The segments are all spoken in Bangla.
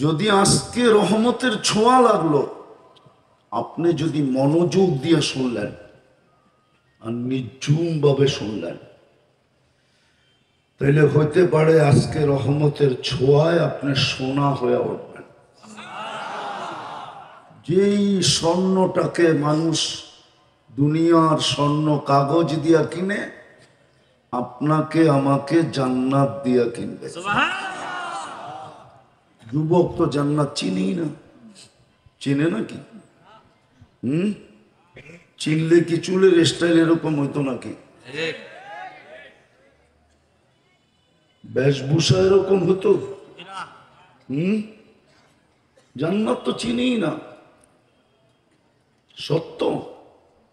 যদি আজকে রহমতের ছোঁয়া লাগলো, আপনি যদি মনোযোগ দিয়ে শুনলেন আর নিঝুম ভাবে শুনলেন, তাইলে হইতে পারে আজকে রহমতের ছোঁয়ায় আপনি সোনা হয়ে উঠবেন। যেই স্বর্ণটাকে মানুষ দুনিয়ার স্বর্ণ কাগজ দিয়া কিনে, আপনাকে আমাকে জান্নাত দিয়া কিনবে। যুবক তো জান্নাত চিনি না, চিনে নাকি? চিনলে কি চুলের স্টাইল এরকম হইতো নাকি? বেশভূষা এরকম হতো? জান্নাত তো চিনি না। সত্য,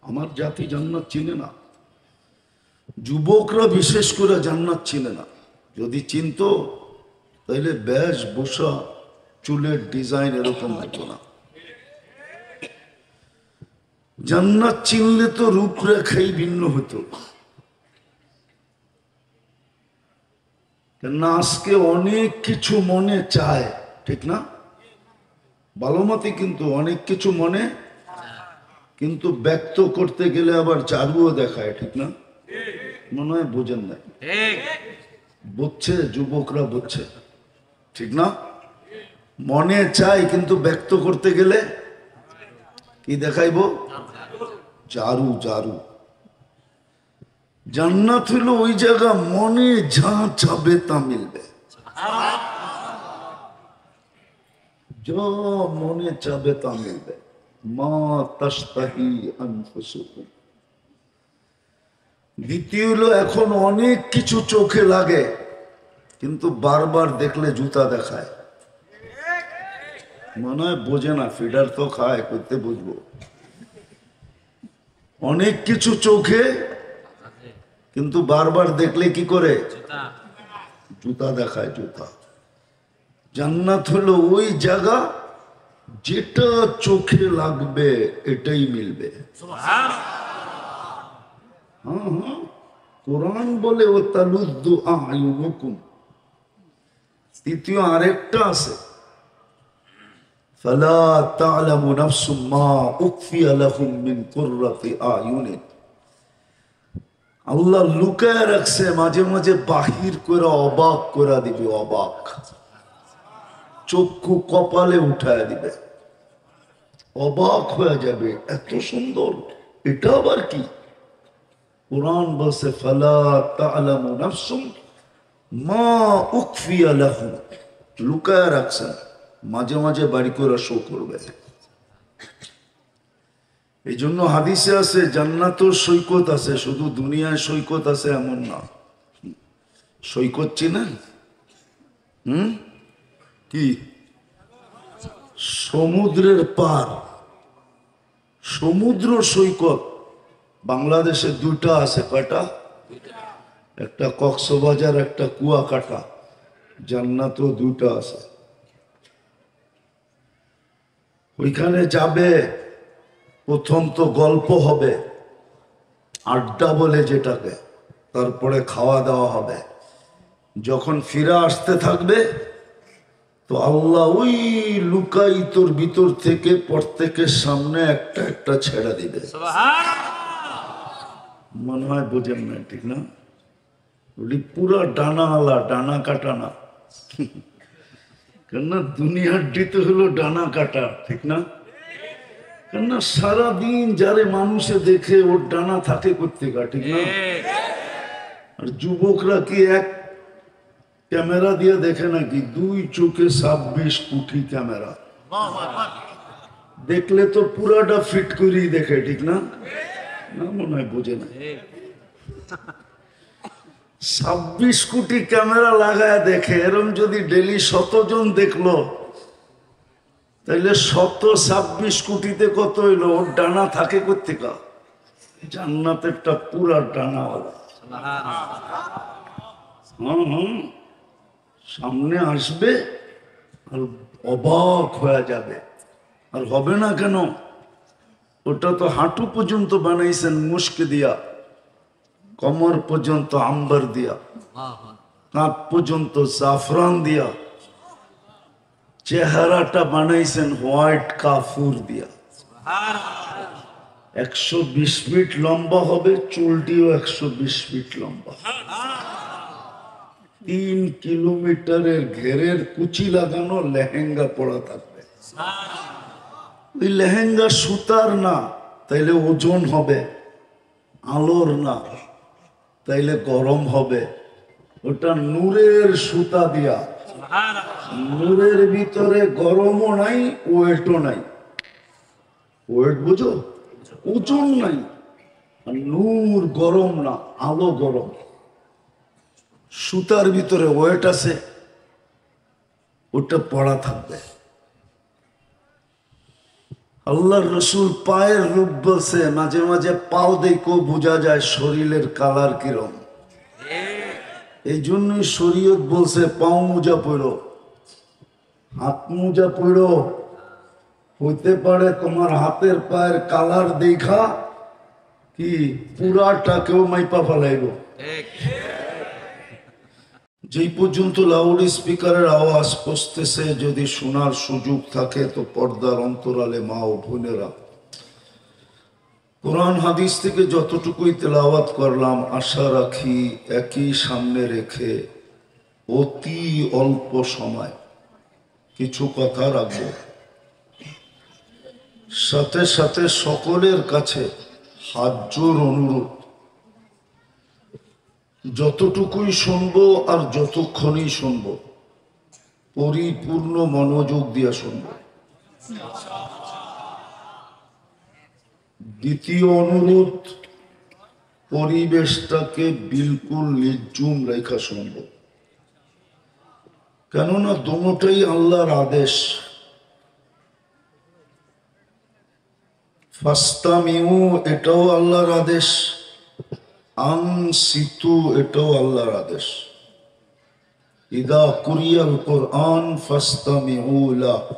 আমার জাতি জান্নাত চিনে না। যুবকরা বিশেষ করে জান্নাত চিনে না। যদি চিনতো তাইলে বেশভূষা, চুলের ডিজাইন এরকম হতো না। জান্নাত চিনলে তো রূপরেখাই ভিন্ন হতো। কেননা আজকে অনেক কিছু মনে চায়, ঠিক না? ভালো মতে, কিন্তু অনেক কিছু মনে, কিন্তু ব্যক্ত করতে গেলে আবার চারুও দেখায়, ঠিক না? মনে হয় বোঝেন না। বুঝছে, যুবকরা বুঝছে, ঠিক না? মনে চাই, কিন্তু ব্যক্ত করতে গেলে কি দেখাইবো? জারু। জারু। জান্নাত হইল ওই জায়গা, মনে যা চাবে তা মিলবে। যা মনে চাবে তা মিলবে। মা তাশতাহি আনফুসুকুম। দ্বিতীয় হলো, এখন অনেক কিছু চোখে লাগে, কিন্তু বারবার দেখলে জুতা দেখায়। মনে হয় বোঝে না, ফিডার তো খায়, করতে বুঝবো। অনেক কিছু চোখে, কিন্তু বারবার দেখলে কি করে? জুতা দেখায়, জুতা। জান্নাত হলো ওই জায়গা, যেটা চোখে লাগবে এটাই মিলবে। কোরআন বলে ও তালুদ্দু আ'য়ুনুকুম। তৃতীয় আরেকটা আছে, ফালা তা'লামু নাফসুম মা উখফিয়া লাহুম মিন কুররাতি আ'য়ুনিন। আল্লাহ লুকায় রাখছে, মাঝে মাঝে বাহির করে অবাক করে দিবে। অবাক, চক্ষু কপালে উঠায় দিবে, অবাক হয়ে যাবে, এত সুন্দর, এটা আবার কি? কুরআন বলছে ফালা তা'লামু নাফসুম মা উখফিয়া লাহুম। লুকায় রাখছেন, মাঝে মাঝে বাড়ি করে শো করবে। এই জন্য হাদিসে আছে জান্নাতেও সৈকত আছে, শুধু দুনিয়ায় সৈকত আছে এমন না। সৈকত চিনেন? কি? সমুদ্রের পার, সমুদ্র সৈকত। বাংলাদেশে দুইটা আছে। কয়টা? একটা কক্সবাজার, একটা কুয়াকাটা। জান্নাতও দুইটা আছে। ওইখানে যাবে, প্রথম তো গল্প হবে, আড্ডা বলে যেটাকে, তারপরে খাওয়া দাওয়া হবে। যখন ফিরে আসতে থাকবে তো আল্লাহ ওই লুকায়িতর ভিতর থেকে প্রত্যেকের সামনে একটা একটা ছেড়ে দিবে। মনে হয় বোঝেন না, ঠিক না? পুরা ডানা আলা, ডানা কাটা না। কেননা দুনিয়ার দিতে হলো ডানা কাটা, ঠিক না? কেননা সারাদিন যারে মানুষে দেখে ওর ডানা থাকে করতে গা, ঠিক না? আর যুবকরা কি এক ক্যামেরা দিয়ে দেখে নাকি? দুই চোখে 26 কোটি ক্যামেরা। দেখলে তো পুরাটা ফিট করেই দেখে, ঠিক না? না, মনে হয় বোঝে না। 26 কোটি ক্যামেরা লাগায় দেখে। এরম যদি ডেলি 100 জন দেখলো, তাইলে 126 কোটিতে কত হইলো? ওর ডানা থাকে কোত্থেকা? জান্নাতেরটা পুরা ডানাওয়ালা। সামনে আসবে আর অবাক হয়ে যাবে। আর হবে না কেন? ওটা তো হাঁটু পর্যন্ত বানাইছেন মুস্ক দিয়া, কমর পর্যন্ত আম্বার দিয়া, কাঁধ পর্যন্ত জাফরান দিয়া। চেহারাটা বানাইছেন হোয়াইট কাফুর দিয়া। 120 ফিট লম্বা হবে, চুলটিও 120 ফিট লম্বা। 3 কিলোমিটারের ঘেরের কুচি লাগানো লেহেঙ্গা পরা থাকবে। ওই লেহেঙ্গা সুতার না, তাইলে ওজন হবে, আলোর না তাইলে গরম হবে। ওটা নূরের সুতা দিয়া, নূরের ভিতরে গরমও নাই, ওয়েটও নাই। ওয়েট বুঝো, ওজন নাই। নূর গরম না, আলো গরম। সুতার ভিতরে ওয়েট আছে, ওটা পড়া থাকবে। আল্লাহর রসুল পায়ের রূপ বলছে, মাঝে মাঝে পাও দেখো বোঝা যায় শরীরের কালার কিরম। এই জন্যই শরীয়ত বলছে পাও মোজা পড়ো, হাত মোজা পড়ো। হইতে পারে তোমার হাতের পায়ের কালার দেখা কি পুরাটাকেও মাইপা ফেলাইব। যেই পর্যন্ত লাউড স্পিকারের আওয়াজ পৌঁছতেছে, যদি শোনার সুযোগ থাকে তো পর্দার অন্তরালে মা ও বোনেরা, কোরআন হাদিস থেকে যতটুকুই তেলাওয়াত করলাম, আশা রাখি একই সামনে রেখে অতি অল্প সময় কিছু কথা রাখব। সাথে সাথে সকলের কাছে হাত জোর অনুরোধ, যতটুকুই শুনবো আর যতক্ষণই শুনবো পরিপূর্ণ মনোযোগ দিয়ে শুনবো। দ্বিতীয় অনুরোধ, পরিবেশটাকে বিলকুল নির্জুম রেখা শুনব। কেননা দুটোটাই আল্লাহর আদেশ। ফাস্তামিউ এটাও আল্লাহর আদেশ, আনসিতু এটাও আল্লাহর আদেশ। ইদা কুরিয়াল কুরআন ফাস্তামিউ লাহু,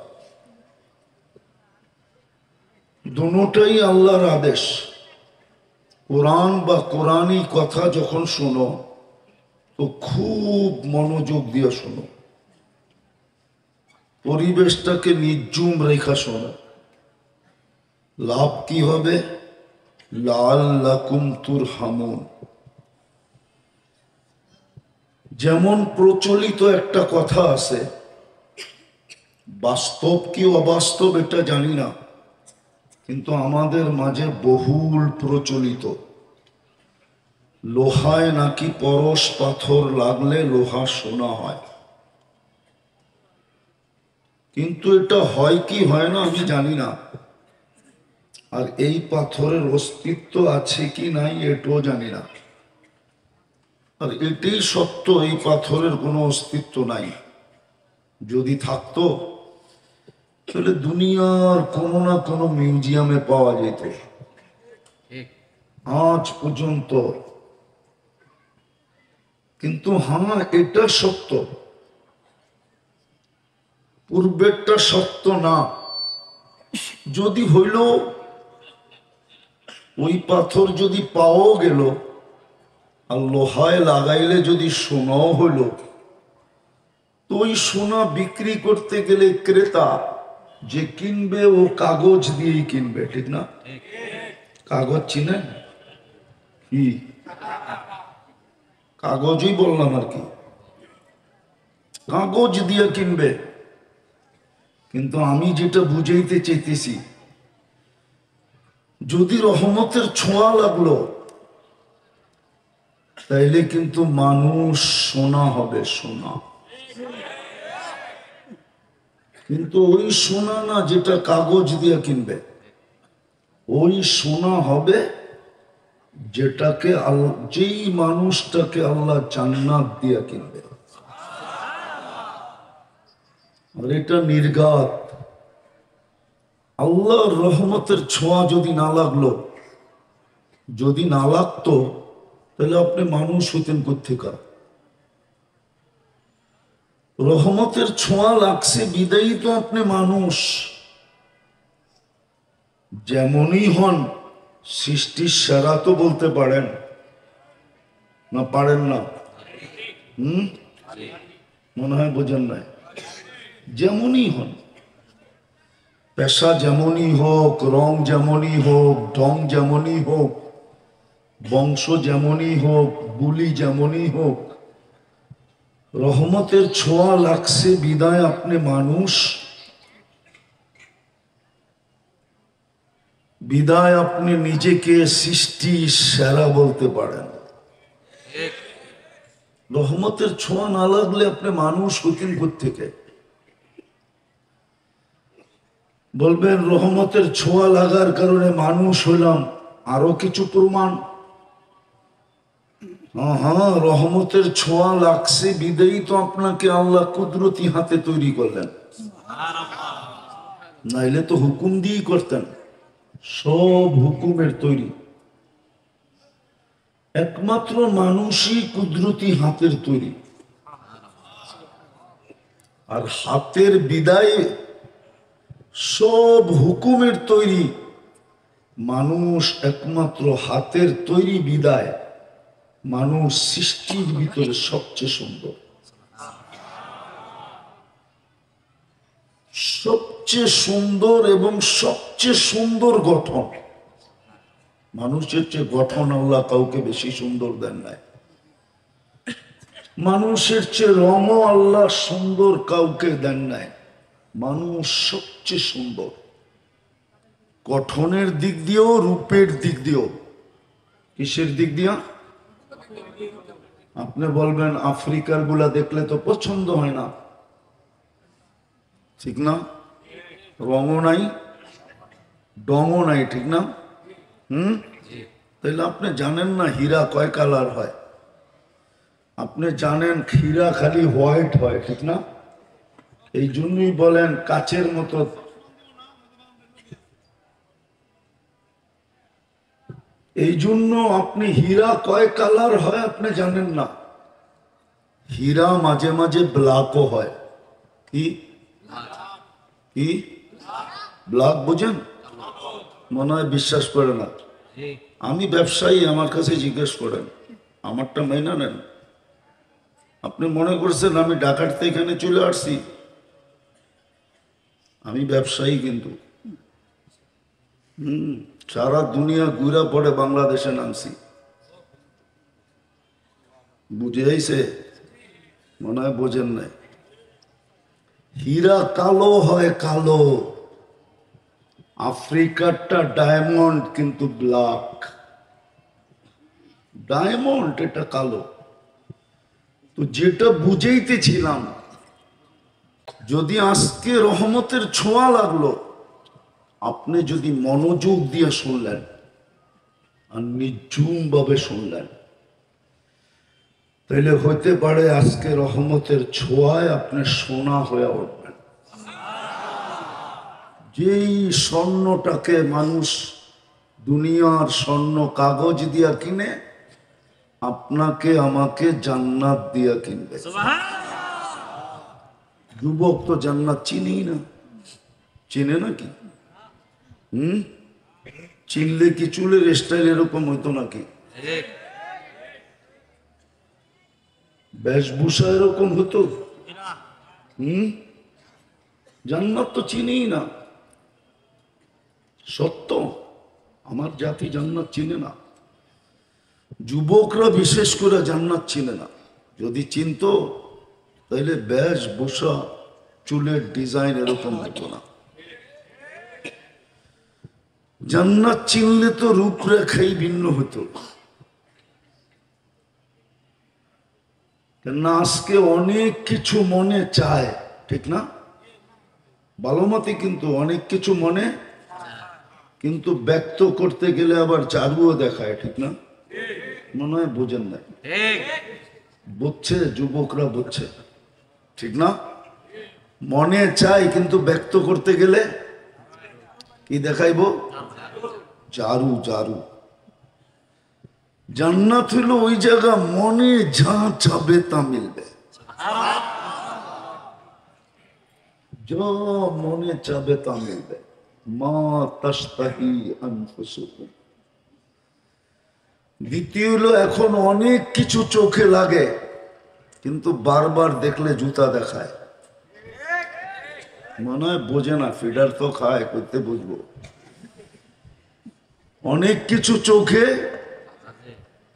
দুটোটাই আল্লাহর আদেশ। কোরআন বা কোরআনী কথা যখন শোনো তো খুব মনোযোগ দিয়ে শোনো, পরিবেশটাকে নির্জুম রেখা শোনো। লাভ কি হবে? লাআল্লাকুম তুরহামুন। যেমন প্রচলিত একটা কথা আছে, বাস্তব কি অবাস্তব এটা জানি না, কিন্তু আমাদের মাঝে বহুল প্রচলিত, লোহায় নাকি পরশ পাথর লাগলে লোহা সোনা হয়। কিন্তু এটা হয় কি হয় না আমি জানি না, আর এই পাথরের অস্তিত্ব আছে কি নাই এটাও জানি না। আর এটাই সত্য, এই পাথরের কোনো অস্তিত্ব নাই। যদি থাকতো তাহলে দুনিয়ার কোনো না কোনো মিউজিয়ামে পাওয়া যেত। আজ পর্যন্ত কিন্তু হ্যাঁ, এটা সত্য, পূর্বেরটা সত্য না। যদি হইল ওই পাথর যদি পাওয়াও গেল আর লোহায় লাগাইলে যদি সোনাও হইল, তো ওই সোনা বিক্রি করতে গেলে ক্রেতা যে কিনবে ও কাগজ দিয়েই কিনবে, ঠিক না? কাগজ চিনেন কি? কাগজই বললাম আর কি, কাগজ দিয়ে কিনবে। কিন্তু আমি যেটা বুঝাইতে চাইতেছি, যদি রহমতের ছোঁয়া লাগলো তাইলে কিন্তু মানুষ সোনা হবে, সোনা। কিন্তু ওই সোনা না যেটা কাগজ দিয়ে কিনবে, ওই সোনা হবে যেটাকে যেই মানুষটাকে আল্লাহ জান্নাত দিয়ে কিনবে। আর এটা নির্ঘাত। আল্লাহর রহমতের ছোঁয়া যদি না লাগলো, যদি না লাগতো তাহলে আপনি মানুষ হইতেন কোত্থেকে? রহমতের ছোঁয়া লাগছে বিদায়ী তো আপনি মানুষ। যেমনই হন, সৃষ্টির সেরা তো বলতে পারেন না? পারেন না? মনে হয় বোঝেন নাই। যেমনই হন, পেশা যেমনই হোক, রং যেমনই হোক, ঢং যেমনই হোক, বংশ যেমনই হোক, বুলি যেমনই হোক, রহমতের ছোঁয়া লাগছে বিদায় আপনি মানুষ, বিদায় আপনি নিজেকে সৃষ্টি সেরা বলতে পারেন। রহমতের ছোঁয়া না লাগলে আপনি মানুষ হতেন কোত্থেকে? বলবেন রহমতের ছোঁয়া লাগার কারণে মানুষ হলাম, আরো কিছু প্রমাণ? হ্যাঁ, রহমতের ছোঁয়া লাগছে বিদেই তো আপনাকে আল্লাহ কুদরতি হাতে তৈরি করলেন, নাইলে তো হুকুম দিয়েই করতেন। সব হুকুমের তৈরি, একমাত্র মানুষই কুদরতি হাতের তৈরি। আর হাতের বিদায় সব হুকুমের তৈরি, মানুষ একমাত্র হাতের তৈরি বিদায় মানুষ সৃষ্টির ভিতরে সবচেয়ে সুন্দর, সবচেয়ে সুন্দর এবং সবচেয়ে সুন্দর গঠন। মানুষের চেয়ে গঠন আল্লাহ কাউকে বেশি সুন্দর দেন নাই, মানুষের চেয়ে রঙও আল্লাহ সুন্দর কাউকে দেন নাই। মানুষ সবচেয়ে সুন্দর, গঠনের দিক দিয়েও, রূপের দিক দিয়েও। কিসের দিক দিয়া? আপনি বলবেন আফ্রিকার গুলা দেখলে তো পছন্দ হয় না, ঠিক না? রঙও নাই, ডঙও নাই, ঠিক না? তাইলে আপনি জানেন না হীরা কয় কালার হয়? আপনি জানেন হীরা খালি হোয়াইট হয়, ঠিক না? এই জন্যই বলেন কাচের মতো। এই জন্য আপনি হীরা কয় কালার হয় আপনি জানেন না। হীরা মাঝে মাঝে ব্ল্যাকও হয়। কি কি ব্ল্যাক বোঝেন? মনে হয় বিশ্বাস করে না। আমি ব্যবসায়ী, আমার কাছে জিজ্ঞেস করেন, আমারটা মাইনা নেন। আপনি মনে করছেন আমি ঢাকাতে এখানে চলে আসছি? আমি ব্যবসায়ী, কিন্তু সারা দুনিয়া ঘুরা পড়ে বাংলাদেশে নামছি। বুঝে আইছে? মনে হয় বোঝেন নাই। হীরা কালো হয়, কালো। আফ্রিকারটা ডায়মন্ড কিন্তু ব্ল্যাক। ডায়মন্ড এটা কালো। তো যেটা বুঝাইতেছিলাম, যদি আজকে রহমতের ছোঁয়া লাগলো, আপনি যদি মনোযোগ দিয়ে শুনলেন আর নিঝুম ভাবে শুনলেন, তাহলে হইতে পারে আজকে রহমতের ছোঁয়ায় আপনি সোনা হয়ে উঠবেন। যেই স্বর্ণটাকে মানুষ দুনিয়ার স্বর্ণ কাগজ দিয়া কিনে, আপনাকে আমাকে জান্নাত দিয়া কিনবে। যুবক তো জান্নাত চিনেই না, চিনে নাকি? চিনলে কি চুলের স্টাইল এরকম হইতো নাকি? বেশভূষা এরকম হতো? জান্নাত তো চিনেই না। সত্য, আমার জাতি জান্নাত চিনে না। যুবকরা বিশেষ করে জান্নাত চিনে না। যদি চিনতো তাইলে বেশভূষা, চুলের ডিজাইন এরকম হতো না। জান্নাত চিনলে তো রূপরেখাই ভিন্ন হতো। কেননা আজকে অনেক কিছু মনে চায়, ঠিক না? ভালো মতে, কিন্তু অনেক কিছু মনে, কিন্তু ব্যক্ত করতে গেলে আবার চারুও দেখায়, ঠিক না? মনে হয় বোঝেন না। বুঝছে, যুবকরা বুঝছে, ঠিক না? মনে চাই, কিন্তু ব্যক্ত করতে গেলে কি দেখাইবো? চারু। চারু। জান্নাত হইল ওই জায়গা, মনে যা চাবে তা মিলবে। যা মনে চাবে তা মিলবে। মা তাশতাহি আনফুসুকুম। দ্বিতীয় হলো, এখন অনেক কিছু চোখে লাগে, কিন্তু বারবার দেখলে জুতা দেখায়। মনে হয় বোঝে না, ফিডার তো খায়, করতে বুঝবো। অনেক কিছু চোখে,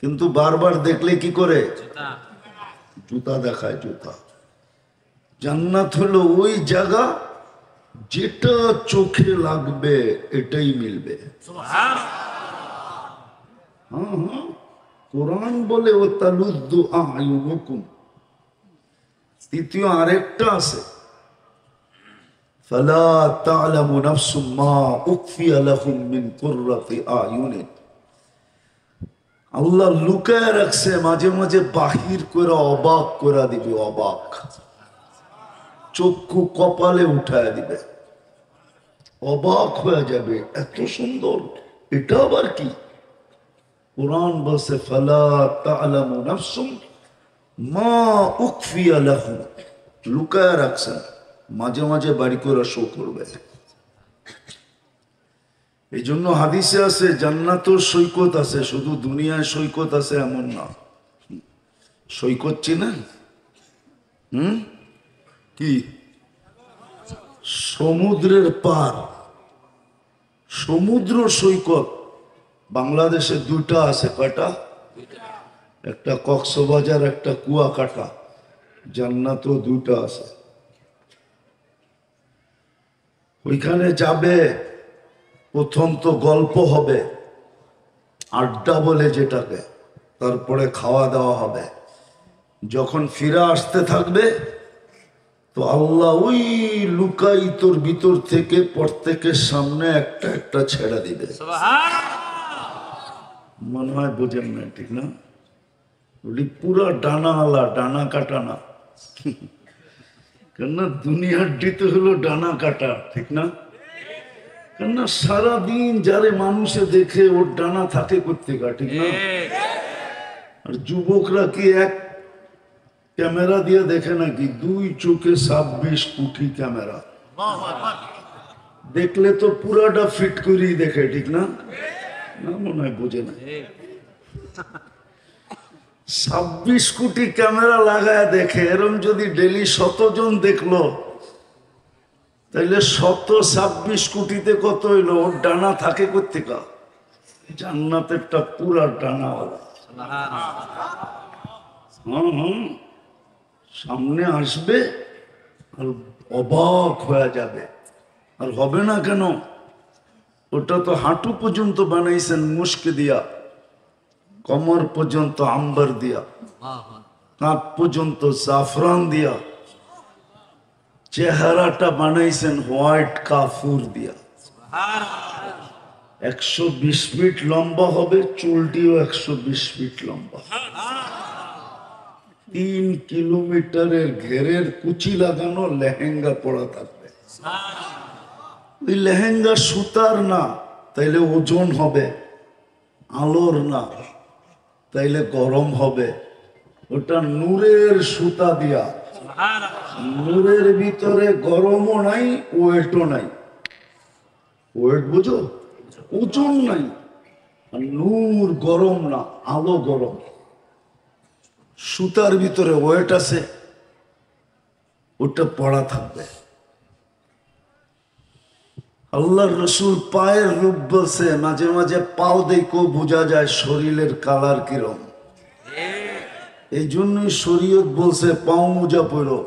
কিন্তু বারবার দেখলে কি করে? জুতা দেখায়, জুতা। জান্নাত হলো ওই জায়গা যেটা চোখে লাগবে এটাই মিলবে। হ্যাঁ হ্যাঁ, কোরআন বলে ও তালুদ্দু আয়ুনুকুম। তৃতীয় আরেকটা আছে, ফালা তা'লামু নাফসুম মা উখফিয়া লাহুম মিন কুররাতি আয়ুনিন। আল্লাহ লুকায় রাখছে, মাঝে মাঝে বাহির করে অবাক করে দিবে, অবাক। চক্ষু কপালে উঠায় দিবে, অবাক হয়ে যাবে, এত সুন্দর, এটা আবার কি? কুরআন বলছে ফালা তা'লামু নাফসুম মা উখফিয়া লাহুম, লুকায় রাখছেন, মাঝে মাঝে বাড়ি করে শো করবে। এই জন্য হাদিসে আছে জান্নাতের সৈকত আছে, শুধু দুনিয়ায় সৈকত আছে এমন না। সৈকত চিনেন? কি? সমুদ্রের পার, সমুদ্র সৈকত। বাংলাদেশে দুইটা আছে। কয়টা? একটা কক্সবাজার, একটা কুয়াকাটা। জান্নাতও দুইটা আছে। ওইখানে যাবে, প্রথম তো গল্প হবে, আড্ডা বলে যেটাকে, তারপরে খাওয়া দাওয়া হবে। যখন ফিরে আসতে থাকবে তো আল্লাহ ওই লুকায়িতর ভিতর থেকে প্রত্যেকের সামনে একটা একটা ছেড়ে দিবে। মনে হয় বোঝেন না, ঠিক না? পুরা ডানা আলা, ডানা কাটা না। কেননা দুনিয়ার দিতে হলো ডানা কাটা, ঠিক না? কেননা সারাদিন যারে মানুষে দেখে ওর ডানা থাকে করতে গা, ঠিক না? আর যুবকরা কি এক ক্যামেরা দিয়ে দেখে নাকি? দুই চোখে 26 কোটি ক্যামেরা। দেখলে তো পুরাটা ফিট করেই দেখে, ঠিক না? না, মনে হয় বোঝে না। 26 কোটি ক্যামেরা লাগায় দেখে। এরম যদি ডেলি 100 জন দেখলো, তাইলে 126 কোটিতে কত হইলো? ওর ডানা থাকে কোত্থেকা? জান্নাতেরটা পুরা ডানাওয়ালা। সামনে আসবে আর অবাক হয়ে যাবে। আর হবে না কেন? ওটা তো হাঁটু পর্যন্ত বানাইছেন মুস্ক দিয়া, কমর পর্যন্ত আম্বার দিয়া, কাঁধ পর্যন্ত জাফরান দিয়া, চেহারাটা বানাইছেন হোয়াইট কাফুর দিয়া। 120 ফিট লম্বা হবে, চুলটিও 120 ফিট লম্বা। 3 কিলোমিটারের ঘেরের কুচি লাগানো লেহেঙ্গা পরা থাকবে। ওই লেহেঙ্গা সুতার না, তাইলে ওজন হবে। আলোর না, তাইলে গরম হবে। ওটা নূরের সুতা দিয়া, নূরের ভিতরে গরমও নাই, ওয়েটও নাই। ওয়েট বুঝো? ওজন নাই। আর নূর গরম না, আলো গরম। সুতার ভিতরে ওয়েট আছে, ওটা পড়া থাকবে। আল্লাহর রসুল পায়ের রূপ বলছে, মাঝে মাঝে পাও দেখো বোঝা যায় শরীরের কালার কিরম। এই জন্যই শরীয়ত বলছে পাও মোজা পড়ো,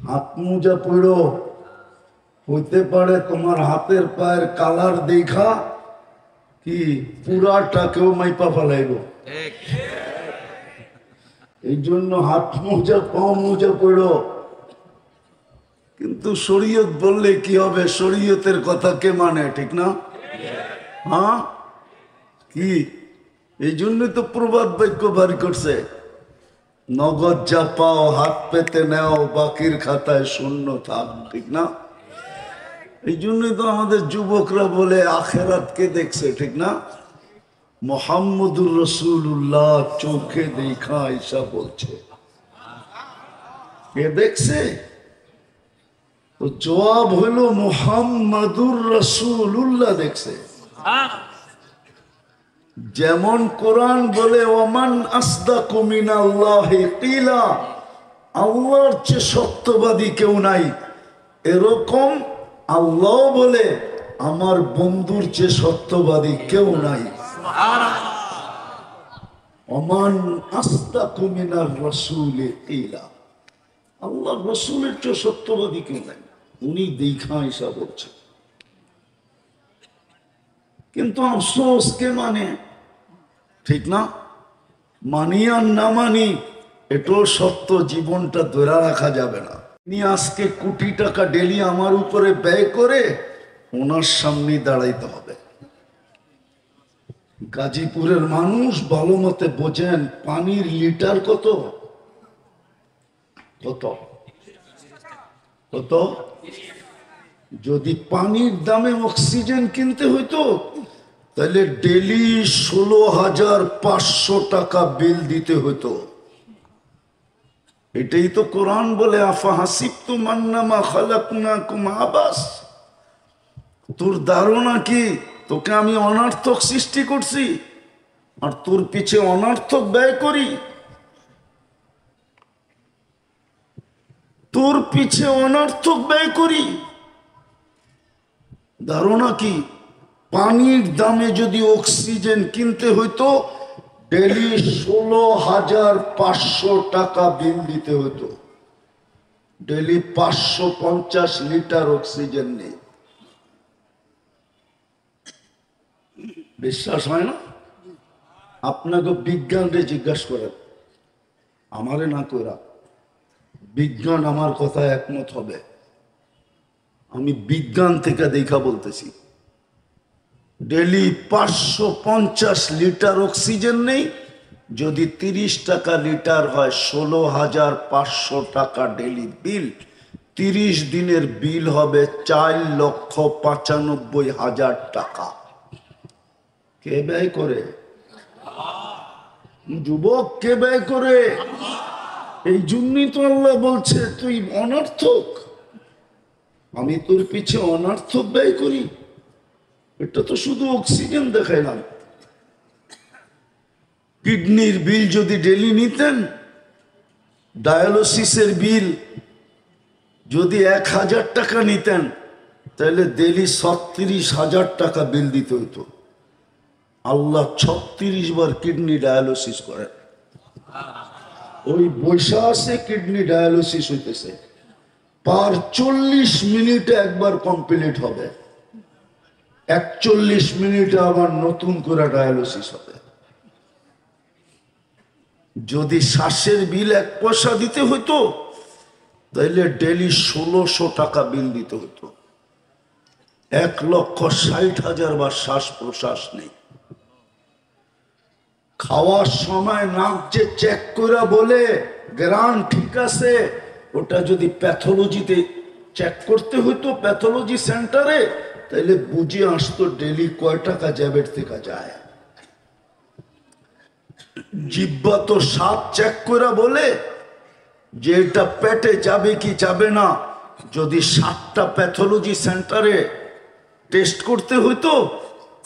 হাত মোজা পড়ো। হইতে পারে তোমার হাতের পায়ের কালার দেখা কি পুরাটাকেও মাইপা ফেলাইব। এই জন্য হাত মোজা, পাও মোজা পড়ো। কিন্তু শরীয়ত বললে কি হবে? শরীয়তের কথা কে মানে, ঠিক না? হ্যাঁ, কি? এই জন্যই তো প্রবাদ বাক্য বাড়ি করছে, নগদ যা পাও হাত পেতে নেও, বাকির খাতায় শূন্য থাক, ঠিক না? এই জন্যই তো আমাদের যুবকরা বলে আখেরাতকে দেখছে, ঠিক না? মুহাম্মদুর রাসূলুল্লাহ চোখে দেখা ঈসা বলছে, কে দেখছে? তো জবাব হলো মুহাম্মদুর রাসূলুল্লাহ দেখছে। যেমন কোরআন বলে ওমান আসদাকু মিনাল্লাহি কিলা, আল্লাহর চেয়ে সত্যবাদী কেউ নাই। এরকম আল্লাহ বলে আমার বন্ধুর চেয়ে সত্যবাদী কেউ নাই। ওমান আসদাকু মিনার রাসূলি কিলা, আল্লাহর রাসূলের চেয়ে সত্যবাদী কেউ নাই। উনি দেখা হিসাব হচ্ছে। কিন্তু আফসোস কে মানে, ঠিক না? মানি আর না মানি এটাও সত্য, জীবনটা ধরে রাখা যাবে না। তিনি আজকে কোটি টাকা ডেলি আমার উপরে ব্যয় করে ওনার সামনে দাঁড়াইতে হবে। গাজীপুরের মানুষ ভালো মতে বোঝেন, পানির লিটার কত কত কত? যদি পানির দামে অক্সিজেন কিনতে হইতো তাহলে ডেলি 16,500 টাকা বিল দিতে হতো। এটাই তো কোরআন বলে, আফা হাসিবতুম আন্নামা খালাকনাকুম আবাস। তোর ধারণা কি তোকে আমি অনর্থক সৃষ্টি করছি আর তোর পিছে অনর্থক ব্যয় করি? তোর পিছে অনর্থক ব্যয় করি? ধারণা কি? পানির দামে যদি অক্সিজেন কিনতে হইতো ডেলি 16,500 টাকা বিল দিতে হতো। ডেলি 550 লিটার অক্সিজেন নেই। বিশ্বাস হয় না? আপনাকে বিজ্ঞানকে জিজ্ঞাসা করেন, আমারে না করা। বিজ্ঞান আমার কথা একমত হবে। আমি বিজ্ঞান থেকে দেখা বলতেছি। ডেলি 550 লিটার অক্সিজেন নেই। যদি 30 টাকা লিটার হয় 16,500 টাকা ডেলি বিল। 30 দিনের বিল হবে 4,95,000 টাকা। কে ব্যয় করে? যুবক, কে ব্যয় করে? এই জন্যই তো আল্লাহ বলছে তুই অনর্থক, আমি তোর পিছে অনর্থক ব্যয় করি। এটা তো শুধু অক্সিজেন দেখাইলাম। কিডনির বিল যদি ডেলি নিতেন, ডায়ালিসিসের বিল যদি 1,000 টাকা নিতেন তাহলে ডেলি 36,000 টাকা বিল দিতে হইতো। আল্লাহ 36 বার কিডনি ডায়ালিসিস করেন। ওই বৈশা আছে কিডনি ডায়ালিসিস হইতেছে, পার 40 মিনিটে একবার কমপ্লিট হবে, 41 মিনিটে আবার নতুন করে ডায়ালিসিস হবে। যদি শ্বাসের বিল 1 পয়সা দিতে হইতো তাইলে ডেলি 1600 টাকা বিল দিতে হতো। 1,60,000 বার শ্বাস প্রশ্বাস নেই। খাওয়ার সময় নাক যে চেক করে বলে গ্রান ঠিক আছে, ওটা যদি প্যাথোলজিতে চেক করতে হইতো প্যাথোলজি সেন্টারে, তাহলে বুঝে আসতো ডেলি কয় টাকা জ্যাবের থেকে যায়। জিব্বা তো স্বাদ চেক করে বলে যে এটা পেটে যাবে কি যাবে না। যদি 7টা প্যাথোলজি সেন্টারে টেস্ট করতে হইতো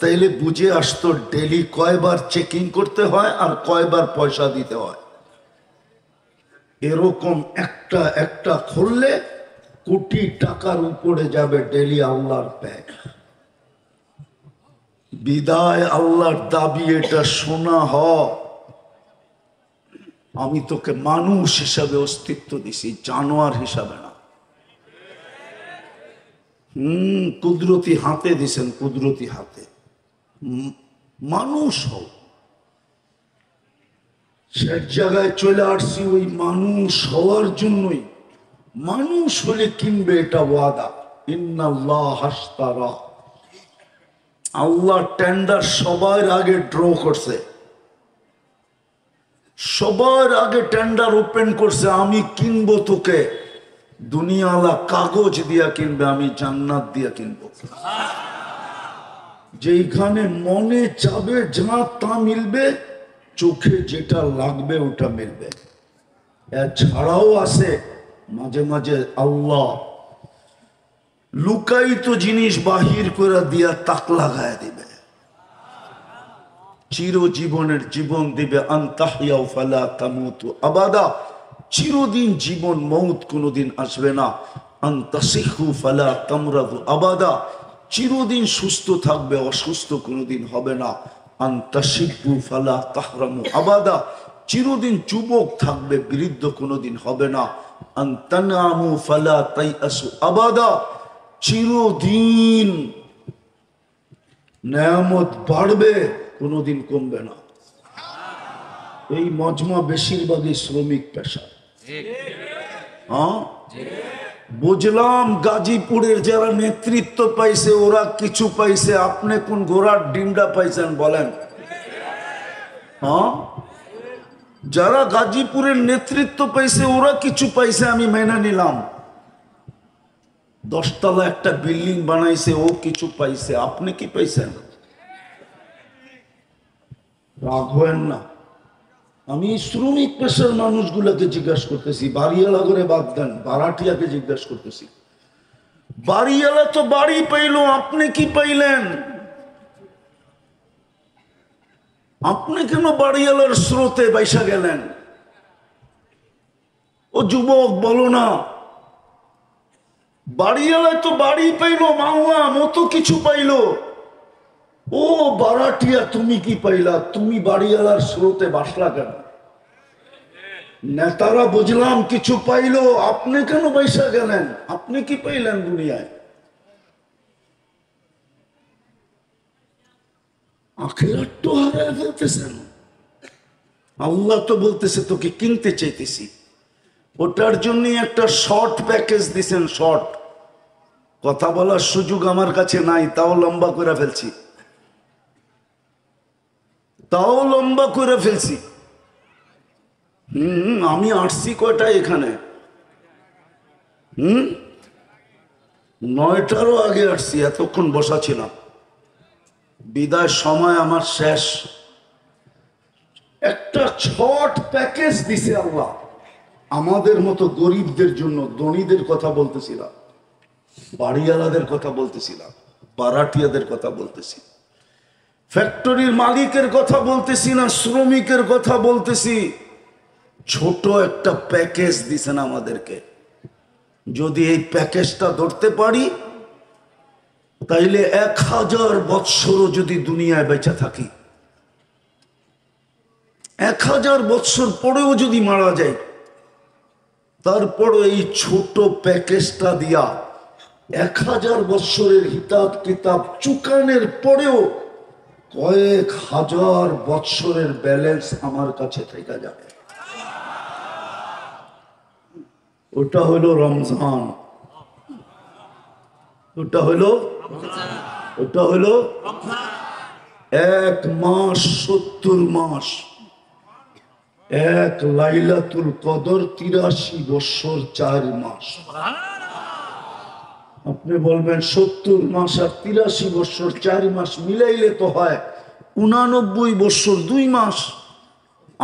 তাইলে বুঝে আসতো ডেলি কয়বার চেকিং করতে হয় আর কয়বার পয়সা দিতে হয়। এরকম একটা একটা খুললে কোটি টাকার উপরে যাবে ডেলি আল্লাহর ব্যয়। বিদায় আল্লাহর দাবি এটা শোনা হ, আমি তোকে মানুষ হিসাবে অস্তিত্ব দিছি, জানোয়ার হিসাবে না। কুদরতি হাতে দিছেন, কুদরতি হাতে। মানুষ হও। সে জায়গায় চলে আসছি ওই মানুষ হওয়ার জন্যই। মানুষ হলে কিনবে এটা ওয়াদা। ইন্নাল্লাহ হাশতারা, আল্লাহ টেন্ডার সবার আগে ড্র করছে, সবার আগে টেন্ডার ওপেন করছে। আমি কিনবো তোকে, দুনিয়াওয়ালা কাগজ দিয়া কিনবে, আমি জান্নাত দিয়া কিনবো। যেখানে মনে চাবে যা তা মিলবে, চোখে যেটা লাগবে ওটা মিলবে। এছাড়াও আছে মাঝে মাঝে আল্লাহ লুকায়িত জিনিস বাহির করে দিয়া তাক লাগায় দিবে, চিরজীবনের জীবন দিবে। আনতাহিয়াউ ফালা তামুতু আবাদা, চিরদিন জীবন, মৌত কোনোদিন আসবে না। আন তাসিহু ফালা তামরাদু আবাদা, চিরদিন সুস্থ থাকবে, অসুস্থ কোনোদিন হবে না। আন তাশিবু ফালা তাহরামু আবাদা, চিরদিন যুবক থাকবে, বৃদ্ধ কোনোদিন হবে না। আন তানামু ফালা তাইয়াসু আবাদা, চিরদিন নেয়ামত বাড়বে, কোনোদিন কমবে না। এই মজমা বেশিরভাগই শ্রমিক পেশা। হ্যাঁ, বুঝলাম গাজীপুরের যারা নেতৃত্ব পাইছে ওরা কিছু পাইছে, আপনি কোন ঘোড়ার ডিমটা পাইছেন বলেন? হ্যাঁ, যারা গাজীপুরের নেতৃত্ব পাইছে ওরা কিছু পাইছে, আমি মেনে নিলাম। 10 তলা একটা বিল্ডিং বানাইছে, ও কিছু পাইছে, আপনি কি পাইছেন? রাগ হয়েন না, আমি শ্রমিক পেশার মানুষগুলোকে জিজ্ঞাসা করতেছি। বাড়িওয়ালা করে বাদ দেন, ভাড়াটিয়াকে জিজ্ঞাসা করতেছি। বাড়িওয়ালা তো বাড়ি পাইলো, আপনি কি পাইলেন? আপনি কেন বাড়িওয়ালার স্রোতে বাইসা গেলেন? ও যুবক বলো না, বাড়িওয়ালা তো বাড়ি পাইলো, মানলাম, ও তো কিছু পাইলো। ও বারাটিয়া তুমি কি পাইলা? তুমি বাড়িওয়ালার স্রোতে বাসলা কেন? নেতারা বুঝলাম কিছু পাইলো, আপনি কেন বাইসা গেলেন? আপনি কি পাইলেন দুনিয়ায়? আখিরাত তো হারায় ফেলতেছেন। আল্লাহ তো বলতেছে তোকে কিনতে চাইতেছি, ওটার জন্য একটা শর্ট প্যাকেজ দিছেন। শর্ট কথা বলার সুযোগ আমার কাছে নাই, তাও লম্বা করে ফেলছি, তাও লম্বা করে ফেলছি। আমি আসছি কয়টায় এখানে? 9টারও আগে আসছি, এতক্ষণ বসা ছিলাম। বিদায় সময় আমার শেষ। একটা শর্ট প্যাকেজ দিছে আল্লাহ আমাদের মতো গরিবদের জন্য। ধনীদের কথা বলতেছিলাম, বাড়িওয়ালাদের কথা বলতেছিলাম, বারাটিয়াদের কথা বলতেছি, ফ্যাক্টরির মালিকের কথা বলতেছি না, শ্রমিকের কথা বলতেছি। ছোট একটা প্যাকেজ দিছেন আমাদেরকে। যদি এই প্যাকেজটা ধরতে পারি তাইলে 1000 বৎসরও যদি দুনিয়ায় বেঁচে থাকি, 1000 বৎসর পরেও যদি মারা যায়, তারপরও এই ছোট প্যাকেজটা দিয়া 1000 বৎসরের হিসাব কিতাব চুকানের পরেও কয়েক হাজার বৎসরের ব্যালেন্স আমার কাছে থেকে যাবে। ওটা হলো রমজান, ওটা হলো 1 মাস 70 মাস, 1 লাইলাতুল কদর 83 বৎসর 4 মাস। আপনি বলবেন 70 মাস আর 83 বৎসর 4 মাস মিলাইলে তো হয় 89 বৎসর 2 মাস।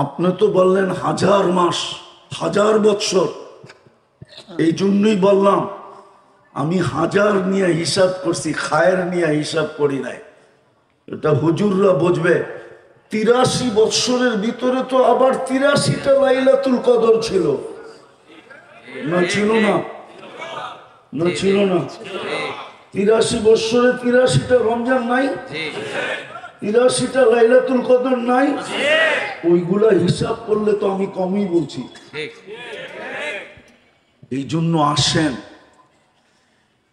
আপনি তো বললেন 1000 মাস 1000 বৎসর। এই জন্যই বললাম আমি 1000 নিয়ে হিসাব করছি, খায়ের নিয়ে হিসাব করি নাই। এটা হুজুররা বুঝবে। 83 বৎসরের ভিতরে তো আবার 83টা লাইলাতুল কদর ছিল না? ছিল না? না ছিল না? 83 বৎসরে 83টা রমজান নাই? 83টা লাইলাতুল কদর নাই? ওইগুলা হিসাব করলে তো আমি কমই বলছি। এই জন্য আসেন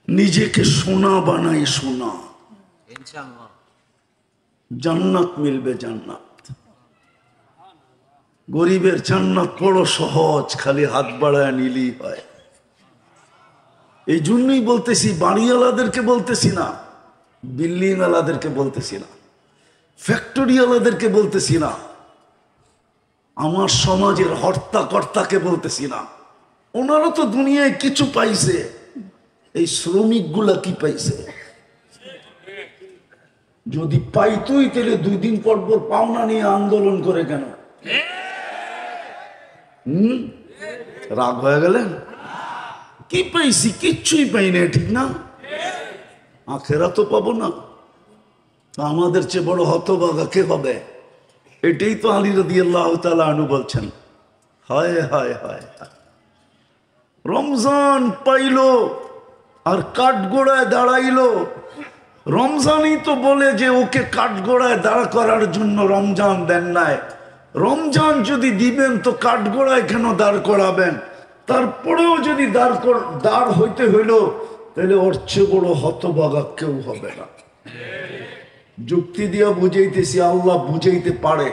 নিজেকে সোনা বানাই, সোনা, জান্নাত মিলবে, জান্নাত। গরিবের জান্নাত বড় সহজ, খালি হাত বাড়ায় নিলেই হয়। এই জন্যই বলতেছি, বাড়িওয়ালাদেরকে বলতেছি না, বিল্ডিং ওয়ালাদেরকে বলতেছি না, ফ্যাক্টরিওয়ালাদেরকে বলতেছি না, আমার সমাজের হর্তাকর্তাকে বলতেছি না। ওনারা তো দুনিয়ায় কিছু পাইছে, এই শ্রমিকগুলা কি পাইছে? যদি পাইতই তাহলে 2 দিন পর পর পাওনা নিয়ে আন্দোলন করে কেন? রাগ হয়ে গেলেন? কি পাইছি? কিচ্ছুই পাই না, ঠিক না? আখেরা তো পাবো না, আমাদের চেয়ে বড় হতভাগা কে হবে? এটাই তো আলী রাদিয়াল্লাহু তাআলা আনহু বলছেন। হায় হায় হায়, রমজান পাইল আর কাঠগোড়ায় দাঁড়াইলো। রমজানই তো বলে যে ওকে কাঠগোড়ায় দাঁড়া করার জন্য রমজান দেন নাই। রমজান যদি দিবেন তো কাঠগোড়ায় কেন দাঁড় করাবেন? তারপরেও যদি দাঁড় হইতে হইল তাহলে ওর চেয়ে বড় হতভাগা কেউ হবে না। যুক্তি দিয়া বুঝাইতেছি, আল্লাহ বুঝাইতে পারে।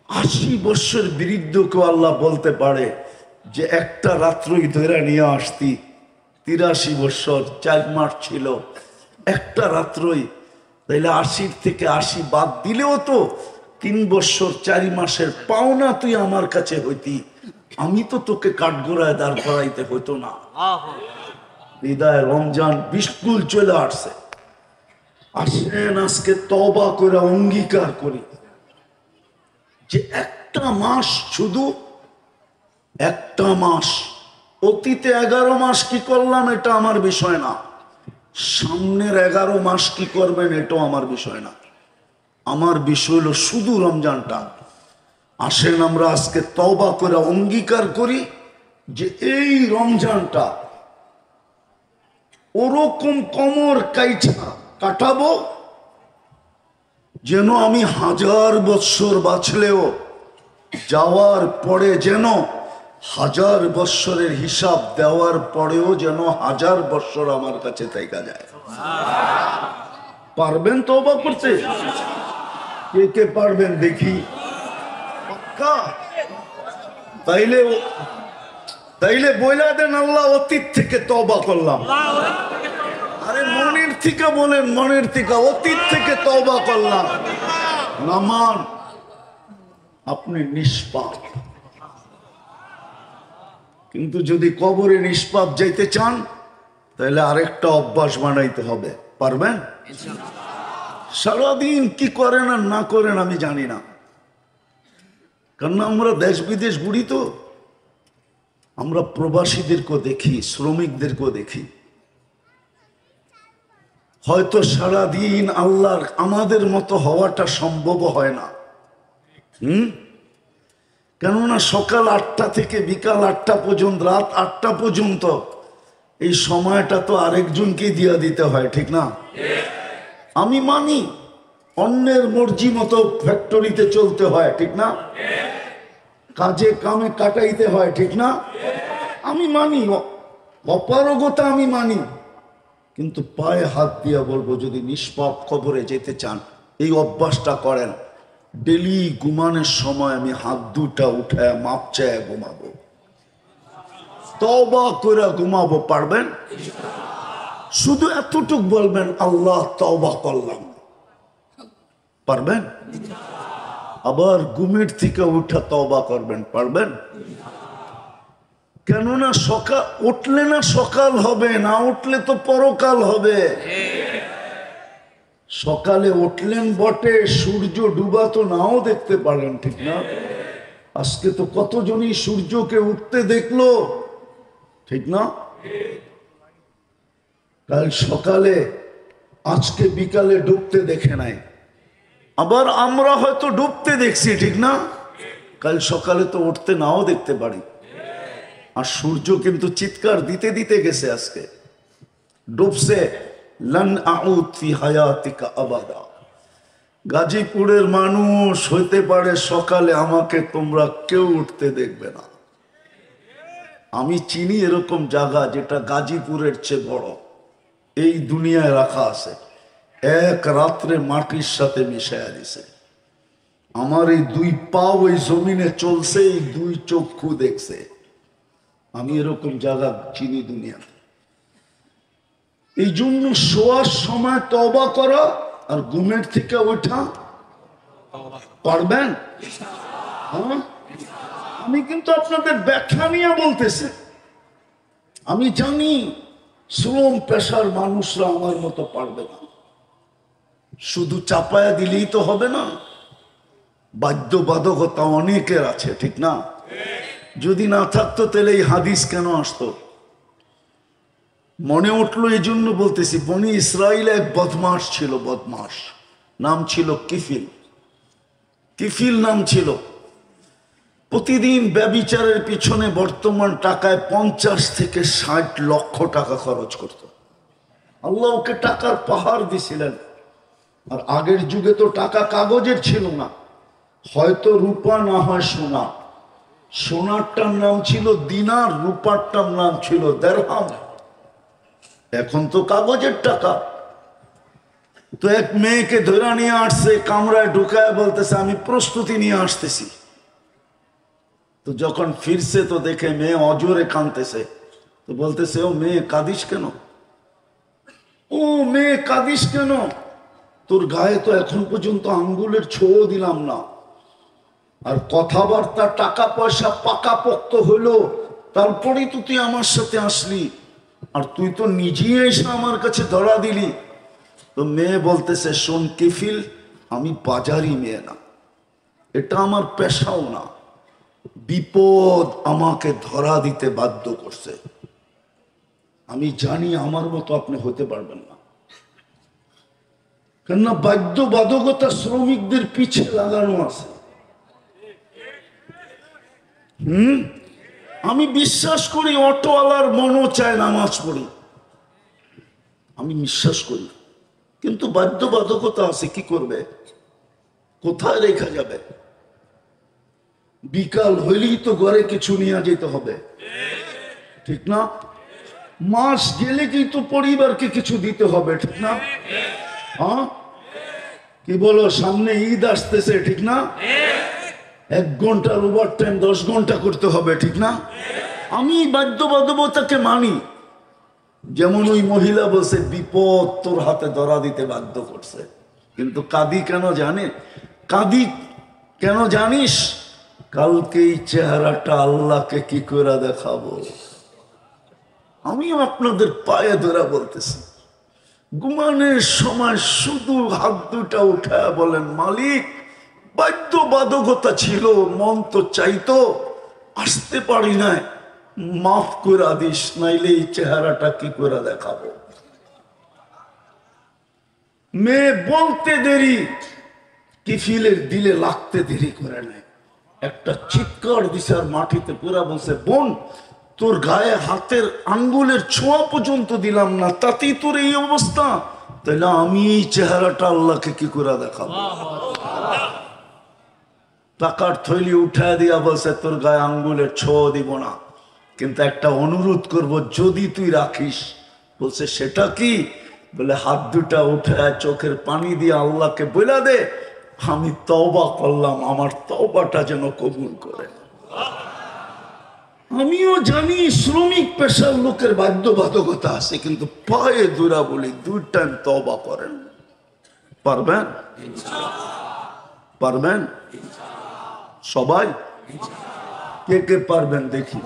80 বৎসর বৃদ্ধ কেউ আল্লাহ বলতে পারে যে একটা রাত্রই ধরে নিয়ে আসতি, 83 বৎসর 4 মাস ছিল, একটা রাত্রই। তাইলে 80 থেকে 80 বাদ দিলেও তো 3 বৎসর 4 মাসের পাওনা তুই আমার কাছে হইতি। আমি তো তোকে কাঠগোড়ায় দাঁড় করাইতে হইতো না। বিদায় রমজান বিস্কুল চলে আসছে। আসেন আজকে তওবা করে অঙ্গীকার করি যে একটা মাস, শুধু একটা মাস। অতীতে 11 মাস কি করলাম এটা আমার বিষয় না, সামনের 11 মাস কি করবেন এটাও আমার বিষয় না। আমার বিষয় হলো শুধু রমজানটা। আসেন আমরা আজকে তওবা করে অঙ্গীকার করি যে এই রমজানটা ওরকম কমর কাইটা কাটাবো যেন আমি 1000 বৎসর বাঁচলেও যাওয়ার পরে যেন 1000 বৎসরের হিসাব দেওয়ার পরেও যেন 1000 বৎসর আমার কাছে থেকে যায়। পারবেন তওবা করতে? কে কে পারবেন দেখি? পাক্কা? তাইলে বইলা দেন আল্লাহ অতীত থেকে তওবা করলাম। আরে মনের থেকে বলেন, মনের থেকে, অতীত থেকে তওবা করলাম। নামান আপনি নিষ্পাপ। কিন্তু যদি কবরে নিষ্পাপ যাইতে চান তাহলে আরেকটা অভ্যাস বানাইতে হবে। পারবেন? সারাদিন কি করেন আর না করেন আমি জানি না, কারণ আমরা দেশ বিদেশ ঘুরি তো। আমরা প্রবাসীদেরকেও দেখি, শ্রমিকদেরকেও দেখি। হয়তো সারাদিন আল্লাহর আমাদের মতো হওয়াটা সম্ভব হয় না। কেননা সকাল 8টা থেকে বিকাল 8টা পর্যন্ত, রাত 8টা পর্যন্ত এই সময়টা তো আরেকজনকে দিয়া দিতে হয়, ঠিক না? আমি মানি অন্যের মর্জি মতো ফ্যাক্টরিতে চলতে হয়, ঠিক না? কাজে কামে কাটাইতে হয়, ঠিক না? আমি মানি, অপারগতা আমি মানি, কিন্তু পায়ে হাত দিয়া বলবো যদি নিষ্পাপ কবরে যেতে চান এই অভ্যাসটা করেন। ডেলি ঘুমানোর সময় আমি হাত দুটা উঠায় মাপ চায় ঘুমাবো, তওবা করে ঘুমাবো। পারবেন? শুধু এতটুক বলবেন আল্লাহ তওবা করলাম। পারবেন? আবার ঘুমের থেকে উঠা তওবা করবেন। পারবেন? কেননা সকাল উঠলে না সকাল হবে, না উঠলে তো পরকাল হবে। সকালে উঠলেন বটে, সূর্য ডুবা তো নাও দেখতে পারেন, ঠিক না? আজকে তো কতজনই সূর্যকে উঠতে দেখলো, ঠিক না? কাল সকালে, আজকে বিকালে ডুবতে দেখে নাই। আবার আমরা হয়তো ডুবতে দেখছি, ঠিক না? কাল সকালে তো উঠতে নাও দেখতে পারি। আর সূর্য কিন্তু চিৎকার দিতে দিতে গেছে, আজকে ডুবছে। লান আউদ ফি হায়াতিকা আবাদা। গাজীপুরের মানুষ হইতে পারে সকালে আমাকে তোমরা কেউ উঠতে দেখবে না। আমি চিনি এরকম জায়গা যেটা গাজীপুরের চেয়ে বড় এই দুনিয়ায় রাখা আছে, এক রাত্রে মাটির সাথে মিশাইয়া দিছে। আমার এই 2 পা ওই জমিনে চলছে, এই 2 চক্ষু দেখছে। আমি এরকম জায়গা চিনি দুনিয়াতে। এই জন্য শোয়ার সময় তওবা করা আর ঘুমের থেকে ওঠা। পারবেন? আমি কিন্তু আপনাদের ব্যাখ্যা নিয়ে বলতেছি। আমি জানি শ্রম পেশার মানুষরা আমার মতো পারবে না। শুধু চাপায়া দিলেই তো হবে না, বাধ্যবাধকতা অনেকের আছে, ঠিক না? যদি না থাকতো তাহলে এই হাদিস কেন আসতো? মনে উঠলো এই জন্য বলতেছি। বনি ইসরাইলে এক বদমাস ছিল, বদমাস, নাম ছিল কিফিল। কিফিল নাম ছিল। প্রতিদিন ব্যভিচারের পিছনে বর্তমান টাকায় 50 থেকে 60 লক্ষ টাকা খরচ করত। আল্লাহ ওকে টাকার পাহাড় দিছিলেন। আর আগের যুগে তো টাকা কাগজের ছিল না, হয়তো রূপা না হয় সোনা। সোনারটার নাম ছিল দিনার, রূপারটার নাম ছিল দিরহাম। এখন তো কাগজের টাকা। তো এক মেয়েকে ধরে নিয়ে আসছে, কামরায় ঢুকায় বলতেছে আমি প্রস্তুতি নিয়ে আসতেছি। তো যখন ফিরছে তো দেখে মেয়ে অজোরে কাঁদতেছে। তো বলতেছে ও মেয়ে কাঁদিস কেন? ও মেয়ে কাঁদিস কেন? তোর গায়ে তো এখন পর্যন্ত আঙ্গুলের ছোঁয়া দিলাম না, আর কথাবার্তা টাকা পয়সা পাকাপোক্ত হইলো, তারপরেই তো তুই আমার সাথে আসলি, আর তুই তো নিজেই এসে আমার কাছে ধরা দিলি। তো মেয়ে বলতেছে শোন কিফিল, আমি বাজারি মেয়ে না, এটা আমার পেশাও না, বিপদ আমাকে ধরা দিতে বাধ্য করছে। আমি জানি আমার মতো আপনি হতে পারবেন না, কেননা বাধ্যবাধকতা শ্রমিকদের পিছে লাগানো আছে। আমি বিশ্বাস করি অটোওয়ালার মনও চায় নামাজ পড়ি, আমি বিশ্বাস করি, কিন্তু বাধ্যবাধকতা আছে, কি করবে, কোথায় রেখা যাবে? বিকাল হইলেই তো ঘরে কিছু নিয়ে যেতে হবে, ঠিক না? মাস গেলে কিন্তু পরিবারকে কিছু দিতে হবে, ঠিক না? হ্যাঁ, কি বলো? সামনে ঈদ আসতেছে, ঠিক না? 1 ঘন্টার ওভার টাইম 10 ঘন্টা করতে হবে, ঠিক না? আমি বাধ্যবাধকতাকে মানি। যেমন ওই মহিলা বলছে বিপদ তোর হাতে ধরা দিতে বাধ্য করছে, কিন্তু কাঁদি কেন জানে? কাঁদি কেন জানিস? কালকে এই চেহারাটা আল্লাহকে কি করে দেখাবো। আমিও আপনাদের পায়ে ধরা বলতেছি, ঘুমানোর সময় শুধু হাত দুটা উঠায় বলেন মালিক, বাধ্যবাধকতা ছিল, মন তো চাইতো, আসতে পারি না, মাফ করে দিস, নাইলে এই চেহারাটা কি করে দেখাবো। মেয়ে বলতে দেরি, কিফিলের দিলে লাগতে দেরি করে নাই। একটা চিৎকার দিছে আর মাটিতে পুরা বলছে বোন, তোর গায়ে হাতের আঙ্গুলের ছোঁয়া পর্যন্ত দিলাম না, তাতেই তোর এই অবস্থা, তাহলে আমি এই চেহারাটা আল্লাহকে কি করে দেখাবো। টাকার থৈলি উঠায় দিয়া বলছে তোর গায়ে আঙ্গুলের ছোঁয়া দিব না, কিন্তু একটা অনুরোধ করব, যদি তুই রাখিস। বলছে সেটা কি? বলে হাত দুটা উঠায় চোখের পানি দিয়ে আল্লাহকে বলে দে আমি তওবা করলাম, আমার তওবাটা যেন কবুল করে। আমিও জানি শ্রমিক পেশার লোকের বাধ্যবাধকতা আছে, কিন্তু পায়ে দুরা বলি 2 টাইম তওবা করেন। পারবেন? পারবেন সবাই? কে কে পারবেন দেখি?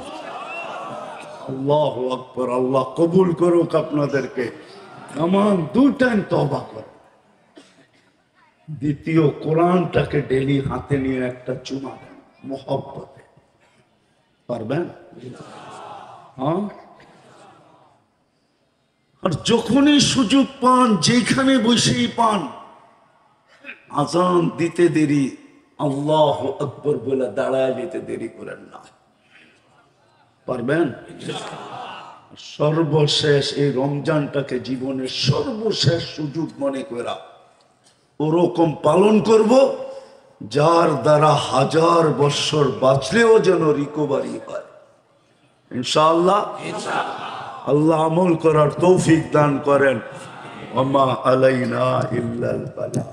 আল্লাহু আকবার, আল্লাহ কবুল করুক আপনাদেরকে। আমার 2 টাইম তওবা করেন। দ্বিতীয়, কোরআনটাকে ডেলি হাতে নিয়ে একটা চুমা দেন মোহব্বতে। পারবেন? হ্যাঁ। আর যখনই সুযোগ পান, যেখানে বসেই পান, আজান দিতে দেরি আল্লাহু আকবার বলে দাঁড়ায় যেতে দেরি করেন না। পারবেন? সর্বশেষ এই রমজানটাকে জীবনের সর্বশেষ সুযোগ মনে করা ওরকম পালন করব যার দ্বারা 1000 বছর বাঁচলেও যেন রিকভারি হয় ইনশাআল্লাহ। আল্লাহ আমল করার তৌফিক দান করেন। ওমা আলাইনা ইল্লাল বালাগ।